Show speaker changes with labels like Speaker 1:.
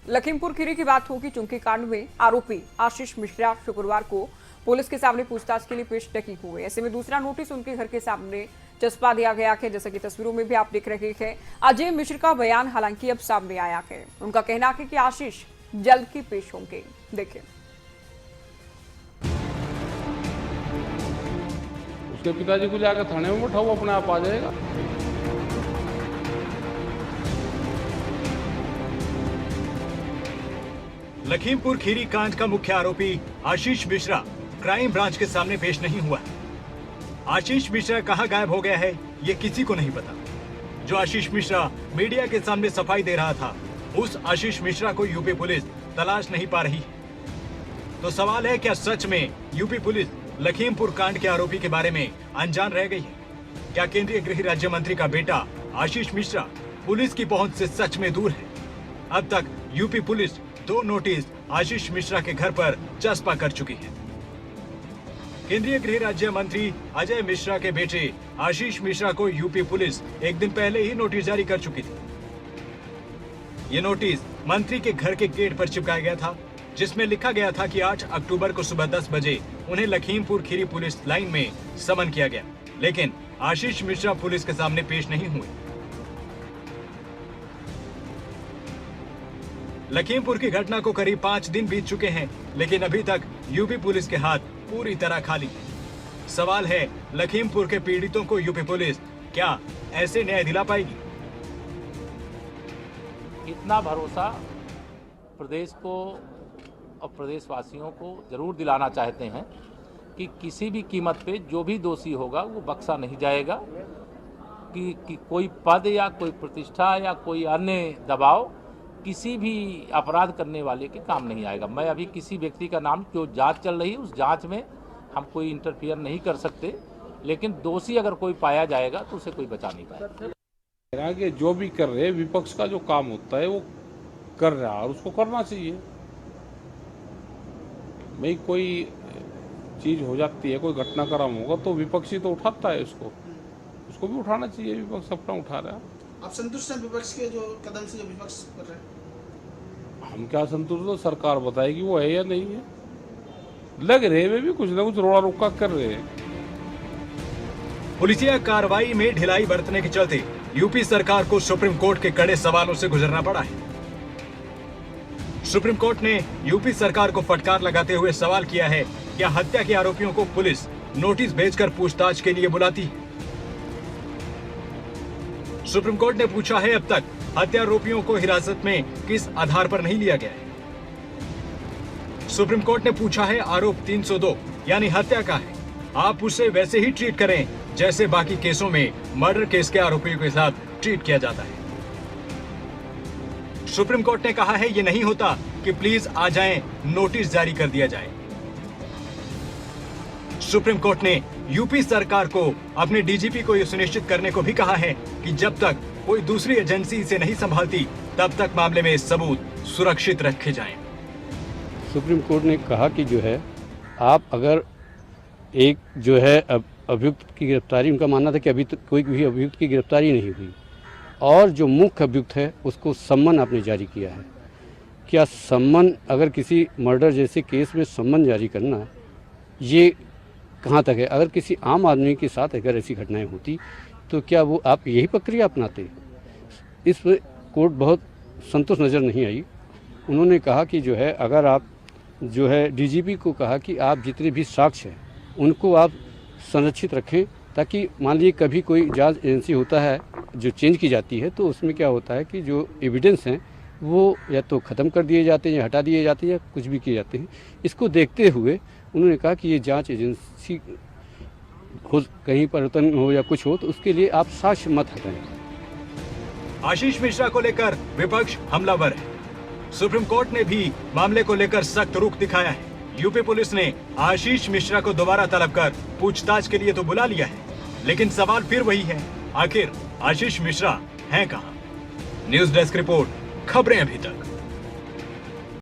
Speaker 1: लखीमपुर खीरी की बात होगी। चुंकी कांड में आरोपी आशीष मिश्रा शुक्रवार को पुलिस के सामने पूछताछ के लिए पेश नहीं हुए। ऐसे में दूसरा नोटिस उनके घर के सामने चस्पा दिया गया है। जैसा कि तस्वीरों में भी आप देख रहे हैं, अजय मिश्र का बयान हालांकि अब सामने आया है। उनका कहना है कि आशीष जल्द ही पेश होंगे। देखिए,
Speaker 2: उसके पिताजी को जाकर थाने में उठाओ, अपने आप आ जाएगा।
Speaker 3: लखीमपुर खीरी कांड का मुख्य आरोपी आशीष मिश्रा क्राइम ब्रांच के सामने पेश नहीं हुआ। आशीष मिश्रा कहां गायब हो गया है, ये किसी को नहीं पता। जो आशीष मिश्रा मीडिया के सामने सफाई दे रहा था, उस आशीष मिश्रा को यूपी पुलिस तलाश नहीं पा रही है। तो सवाल है, क्या सच में यूपी पुलिस लखीमपुर कांड के आरोपी के बारे में अनजान रह गई है? क्या केंद्रीय गृह राज्य मंत्री का बेटा आशीष मिश्रा पुलिस की पहुंच से सच में दूर है? अब तक UP police 2 notice Ashish Mishra के घर पर चस्पा कर चुकी है। केंद्रीय गृह राज्य मंत्री अजय मिश्रा के बेटे आशीष मिश्रा को यूपी पुलिस एक दिन पहले ही नोटिस जारी कर चुकी थी। ये नोटिस मंत्री के घर के गेट पर चिपकाया गया था, जिसमें लिखा गया था कि 8 अक्टूबर को सुबह 10 बजे उन्हें लखीमपुर खीरी पुलिस लाइन में समन किया गया। लेकिन आशीष मिश्रा पुलिस के सामने पेश नहीं हुए। लखीमपुर की घटना को करीब 5 दिन बीत चुके हैं, लेकिन अभी तक यूपी पुलिस के हाथ पूरी तरह खाली है। सवाल है, लखीमपुर के पीड़ितों को यूपी पुलिस क्या ऐसे न्याय दिला पाएगी?
Speaker 4: इतना भरोसा प्रदेश को और प्रदेशवासियों को जरूर दिलाना चाहते हैं कि किसी भी कीमत पे जो भी दोषी होगा वो बख्शा नहीं जाएगा, कि कोई पद या कोई प्रतिष्ठा या कोई अन्य दबाव किसी भी अपराध करने वाले के काम नहीं आएगा। मैं अभी किसी व्यक्ति का नाम, जो जांच चल रही है उस जांच में हम कोई इंटरफियर नहीं कर सकते, लेकिन दोषी अगर कोई पाया जाएगा तो उसे कोई बचा नहीं पाएगा।
Speaker 2: आगे जो भी कर रहे, विपक्ष का जो काम होता है वो कर रहा है और उसको करना चाहिए। भाई कोई चीज हो जाती है, कोई घटनाक्रम होगा तो विपक्षी तो उठाता है, उसको भी उठाना चाहिए। विपक्ष अपना उठा रहा है।
Speaker 5: आप संतुष्ट हैं विपक्ष के जो कदम से जो विपक्ष कर रहे हैं?
Speaker 2: हम क्या संतुष्ट, तो सरकार बताएगी वो है या नहीं है। लग रहे वे भी कुछ ना कुछ रोड़ा रोका कर रहे हैं।
Speaker 3: पुलिसिया कार्रवाई में ढिलाई बरतने के चलते यूपी सरकार को सुप्रीम कोर्ट के कड़े सवालों से गुजरना पड़ा है। सुप्रीम कोर्ट ने यूपी सरकार को फटकार लगाते हुए सवाल किया है, क्या हत्या के आरोपियों को पुलिस नोटिस भेजकर पूछताछ के लिए बुलाती है? सुप्रीम कोर्ट ने पूछा है, अब तक हत्यारोपियों को हिरासत में किस आधार पर नहीं लिया गया है? सुप्रीम कोर्ट ने पूछा है, आरोप 302 यानी हत्या का है, आप उसे वैसे ही ट्रीट करें जैसे बाकी केसों में मर्डर केस के आरोपियों के साथ ट्रीट किया जाता है। सुप्रीम कोर्ट ने कहा है, ये नहीं होता कि प्लीज आ जाएं, नोटिस जारी कर दिया जाए। सुप्रीम कोर्ट ने यूपी सरकार को अपने डीजीपी को यह सुनिश्चित करने को भी कहा है कि जब तक कोई दूसरी एजेंसी इसे नहीं संभालती, तब तक मामले में सबूत सुरक्षित रखे जाएं।
Speaker 6: सुप्रीम कोर्ट ने कहा कि जो है, आप अगर एक जो है अभियुक्त की गिरफ्तारी, उनका मानना था कि अभी तक कोई भी अभियुक्त की गिरफ्तारी नहीं हुई और जो मुख्य अभियुक्त है उसको सम्मन आपने जारी किया है। क्या सम्मन, अगर किसी मर्डर जैसे केस में सम्मन जारी करना, ये कहाँ तक है? अगर किसी आम आदमी के साथ अगर ऐसी घटनाएं होती तो क्या वो आप यही प्रक्रिया अपनाते? इस पर कोर्ट बहुत संतुष्ट नज़र नहीं आई। उन्होंने कहा कि जो है, अगर आप जो है डीजीपी को कहा कि आप जितने भी साक्ष्य हैं उनको आप संरक्षित रखें, ताकि मान लीजिए कभी कोई जांच एजेंसी होता है जो चेंज की जाती है तो उसमें क्या होता है कि जो एविडेंस हैं वो या तो ख़त्म कर दिए जाते हैं या हटा दिए जाते हैं या कुछ भी किए जाते हैं। इसको देखते हुए उन्होंने कहा कि ये जांच एजेंसी हो, कहीं परिवर्तन हो या कुछ हो तो उसके लिए आप साक्ष्य मत हटाएं।
Speaker 3: आशीष मिश्रा को लेकर विपक्ष हमलावर है। सुप्रीम कोर्ट ने भी मामले को लेकर सख्त रुख दिखाया है। यूपी पुलिस ने आशीष मिश्रा को दोबारा तलब कर पूछताछ के लिए तो बुला लिया है, लेकिन सवाल फिर वही है, आखिर आशीष मिश्रा हैं कहां? न्यूज डेस्क रिपोर्ट, खबरें अभी तक।